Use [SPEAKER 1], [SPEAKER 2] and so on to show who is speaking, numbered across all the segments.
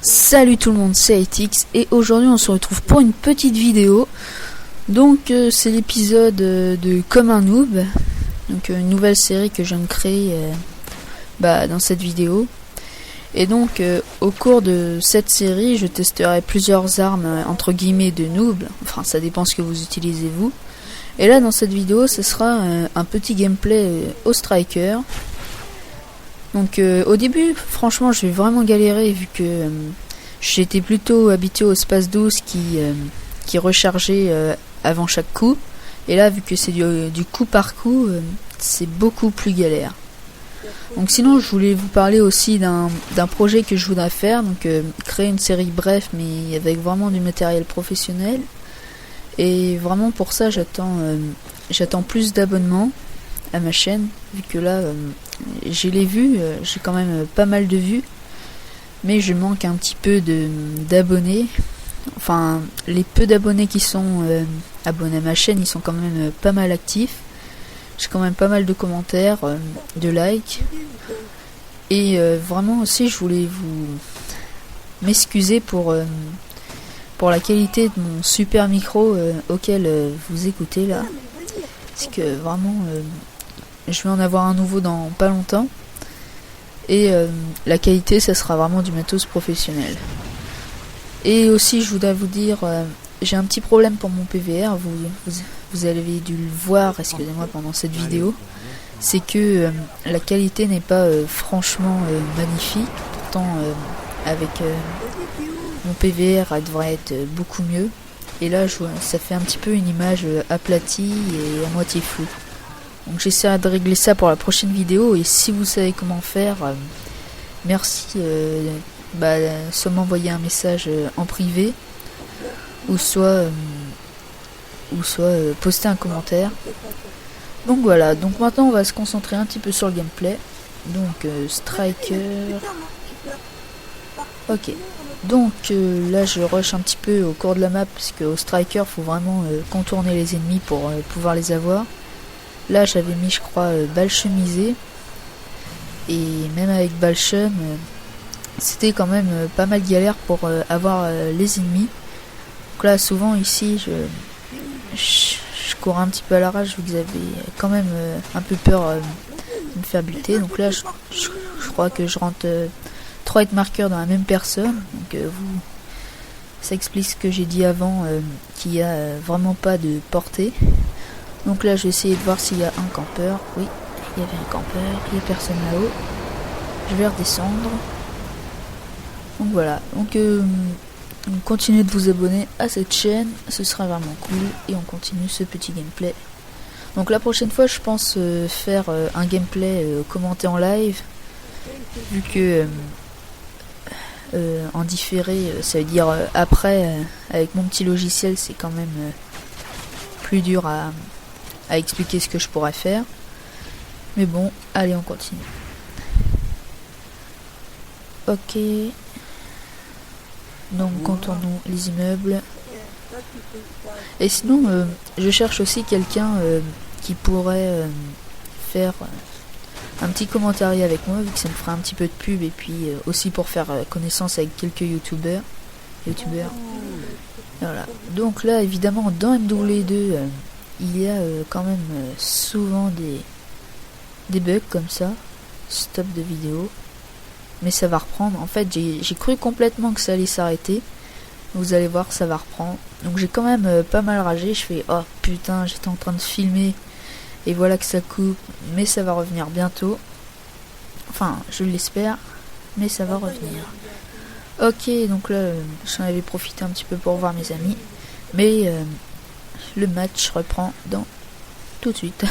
[SPEAKER 1] Salut tout le monde, c'est ITX et aujourd'hui on se retrouve pour une petite vidéo. Donc c'est l'épisode de Comme un noob, donc une nouvelle série que je viens de créer dans cette vidéo. Et donc au cours de cette série je testerai plusieurs armes entre guillemets de noob, enfin ça dépend ce que vous utilisez vous. Et là dans cette vidéo ce sera un petit gameplay au striker. Donc au début franchement je vais vraiment galérer vu que j'étais plutôt habitué au space 12 qui rechargeait avant chaque coup. Et là vu que c'est du coup par coup c'est beaucoup plus galère. Donc sinon je voulais vous parler aussi d'un projet que je voudrais faire. Donc créer une série bref mais avec vraiment du matériel professionnel. Et vraiment pour ça j'attends plus d'abonnements à ma chaîne, vu que là j'ai les vues, j'ai quand même pas mal de vues, mais je manque un petit peu d'abonnés. Enfin les peu d'abonnés qui sont abonnés à ma chaîne, ils sont quand même pas mal actifs. J'ai quand même pas mal de commentaires, de likes, et vraiment aussi je voulais vous m'excuser pour la qualité de mon super micro auquel vous écoutez là. C'est que vraiment je vais en avoir un nouveau dans pas longtemps. Et la qualité ça sera vraiment du matos professionnel. Et aussi je voudrais vous dire, j'ai un petit problème pour mon PVR. Vous avez dû le voir, excusez-moi, pendant cette vidéo. C'est que la qualité n'est pas franchement magnifique. Pourtant avec mon PVR elle devrait être beaucoup mieux. Et là ça fait un petit peu une image aplatie et à moitié floue. Donc j'essaierai de régler ça pour la prochaine vidéo. Et si vous savez comment faire, merci, soit m'envoyer un message en privé, ou soit poster un commentaire. Donc voilà, donc maintenant on va se concentrer un petit peu sur le gameplay. Donc striker. Ok, donc là je rush un petit peu au cours de la map, parce qu'au striker faut vraiment contourner les ennemis pour pouvoir les avoir. Là j'avais mis je crois balle chemisée, et même avec balle chum c'était quand même pas mal galère pour avoir les ennemis. Donc là souvent ici je cours un petit peu à l'arrache, vu que vous avez quand même un peu peur de me faire buter. Donc là je crois que je rentre 3 hit marqueurs dans la même personne. Donc ça explique ce que j'ai dit avant, qu'il n'y a vraiment pas de portée. Donc là je vais essayer de voir s'il y a un campeur. Oui, il y avait un campeur, il n'y a personne là-haut. Je vais redescendre. Donc voilà, donc continuez de vous abonner à cette chaîne, ce sera vraiment cool. Et on continue ce petit gameplay. Donc la prochaine fois je pense faire un gameplay commenté en live, vu que en différé ça veut dire après, avec mon petit logiciel c'est quand même plus dur à expliquer ce que je pourrais faire. Mais bon, allez on continue. Ok, donc contournons les immeubles. Et sinon je cherche aussi quelqu'un qui pourrait faire un petit commentaire avec moi, vu que ça me fera un petit peu de pub, et puis aussi pour faire connaissance avec quelques youtubeurs. Voilà. Donc là évidemment dans MW2 il y a quand même souvent des bugs comme ça, stop de vidéo. Mais ça va reprendre. En fait j'ai cru complètement que ça allait s'arrêter. Vous allez voir, ça va reprendre. Donc j'ai quand même pas mal ragé. Je fais oh putain, j'étais en train de filmer et voilà que ça coupe. Mais ça va revenir bientôt. Enfin je l'espère, mais ça va revenir. Ok, donc là j'en avais profité un petit peu pour voir mes amis. Mais le match reprend dans tout de suite.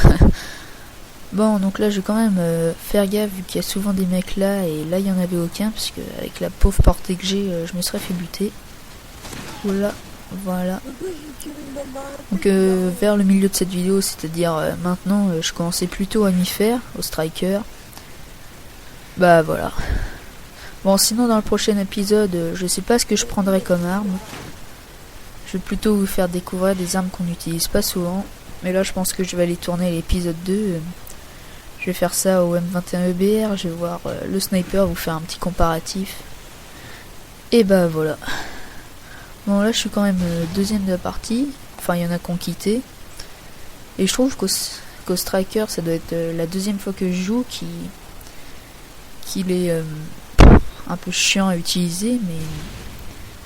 [SPEAKER 1] Bon, donc là je vais quand même faire gaffe, vu qu'il y a souvent des mecs là, et là il n'y en avait aucun, parce que avec la pauvre portée que j'ai, je me serais fait buter. Voilà. Donc vers le milieu de cette vidéo, c'est-à-dire maintenant, je commençais plutôt à m'y faire, au striker. Bah voilà. Bon, sinon dans le prochain épisode, je sais pas ce que je prendrai comme arme. Je vais plutôt vous faire découvrir des armes qu'on n'utilise pas souvent. Mais là je pense que je vais aller tourner l'épisode 2. Je vais faire ça au M21 EBR, je vais voir le sniper, vous faire un petit comparatif. Et bah voilà. Bon là je suis quand même deuxième de la partie. Enfin il y en a qui ont quitté. Et je trouve qu'au Striker ça doit être la deuxième fois que je joue qu'il est un peu chiant à utiliser, mais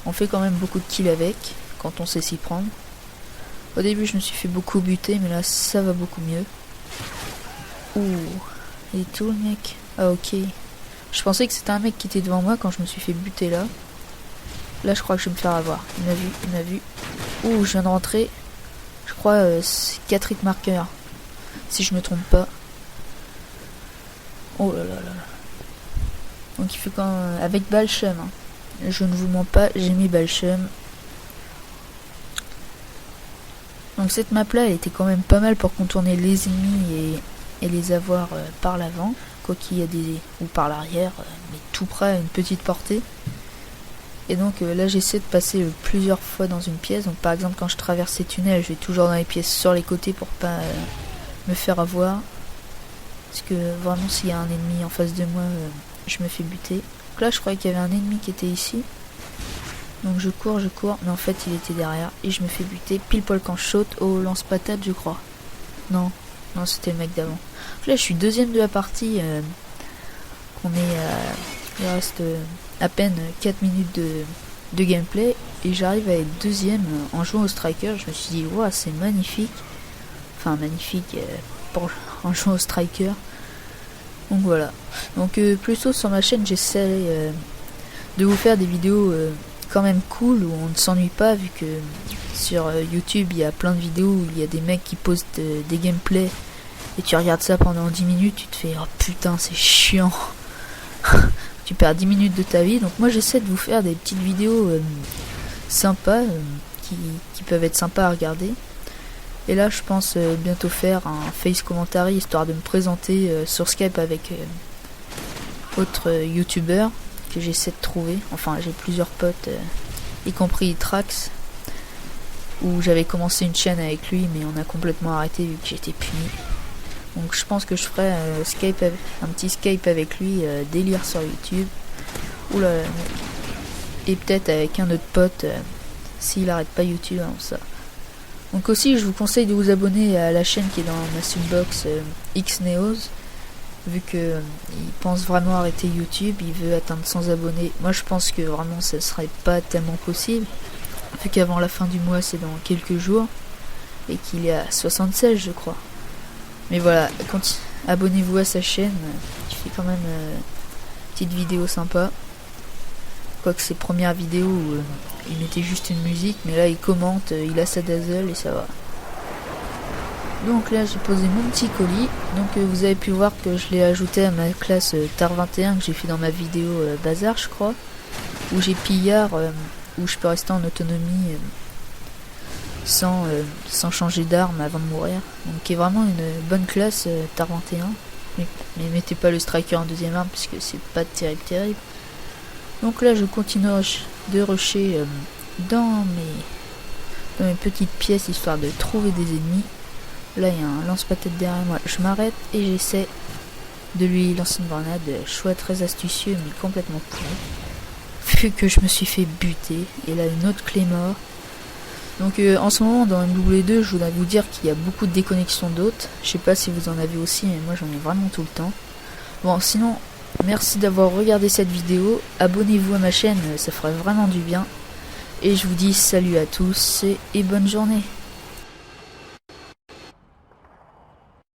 [SPEAKER 1] on fait quand même beaucoup de kills avec quand on sait s'y prendre. Au début je me suis fait beaucoup buter, mais là ça va beaucoup mieux. Ouh, il est tout le mec. Ah ok. Je pensais que c'était un mec qui était devant moi quand je me suis fait buter là. Là je crois que je vais me faire avoir. Il m'a vu. Ouh, je viens de rentrer. Je crois 4 hit marqueurs. Si je me trompe pas. Oh là là là là. Donc il fait quand avec Balchum. Hein. Je ne vous mens pas, j'ai mis Balchum. Donc cette map là elle était quand même pas mal pour contourner les ennemis et les avoir par l'avant. Quoi qu'il y a des... ou par l'arrière, mais tout près à une petite portée. Et donc là j'essaie de passer plusieurs fois dans une pièce. Donc par exemple quand je traverse ces tunnels, je vais toujours dans les pièces sur les côtés pour pas me faire avoir. Parce que vraiment s'il y a un ennemi en face de moi, je me fais buter. Donc là je croyais qu'il y avait un ennemi qui était ici. Donc je cours, mais en fait il était derrière. Et je me fais buter pile poil quand je saute au lance-patate je crois. Non, c'était le mec d'avant. Là je suis deuxième de la partie. Il reste à peine 4 minutes de gameplay. Et j'arrive à être deuxième en jouant au Striker. Je me suis dit, wow, c'est magnifique. Enfin magnifique en jouant au Striker. Donc voilà. Donc plutôt sur ma chaîne j'essaie de vous faire des vidéos quand même cool où on ne s'ennuie pas, vu que sur YouTube il y a plein de vidéos où il y a des mecs qui postent des gameplays et tu regardes ça pendant 10 minutes, tu te fais oh putain c'est chiant. Tu perds 10 minutes de ta vie. Donc moi j'essaie de vous faire des petites vidéos sympas qui peuvent être sympas à regarder. Et là je pense bientôt faire un face commentary histoire de me présenter sur Skype avec autres youtubeurs que j'essaie de trouver. Enfin j'ai plusieurs potes, y compris Trax, où j'avais commencé une chaîne avec lui mais on a complètement arrêté vu que j'étais puni. Donc je pense que je ferai un petit Skype avec lui, délire sur YouTube. Oula, et peut-être avec un autre pote s'il arrête pas YouTube avant ça. Donc aussi je vous conseille de vous abonner à la chaîne qui est dans ma subbox Xneos, vu que il pense vraiment arrêter YouTube, il veut atteindre 100 abonnés. Moi je pense que vraiment ça serait pas tellement possible, vu qu'avant la fin du mois c'est dans quelques jours et qu'il est à 76 je crois. Mais voilà, abonnez-vous à sa chaîne, il fait quand même petite vidéo sympa. Quoique ses premières vidéos où il mettait juste une musique, mais là il commente, il a sa dazzle et ça va. Donc là j'ai posé mon petit colis. Donc vous avez pu voir que je l'ai ajouté à ma classe TAR 21 que j'ai fait dans ma vidéo Bazar je crois, où j'ai pillard, où je peux rester en autonomie sans changer d'arme avant de mourir. Donc qui est vraiment une bonne classe TAR 21. Mais mettez pas le Striker en deuxième arme puisque c'est pas terrible. Donc là je continue de rusher dans mes petites pièces histoire de trouver des ennemis. Là il y a un lance-patate derrière moi, je m'arrête et j'essaie de lui lancer une grenade. Choix très astucieux mais complètement pourri, vu que je me suis fait buter. Et là une autre clé mort. Donc en ce moment dans MW2 je voudrais vous dire qu'il y a beaucoup de déconnexions d'hôtes. Je sais pas si vous en avez aussi, mais moi j'en ai vraiment tout le temps. Bon sinon merci d'avoir regardé cette vidéo, abonnez-vous à ma chaîne, ça ferait vraiment du bien. Et je vous dis salut à tous et bonne journée.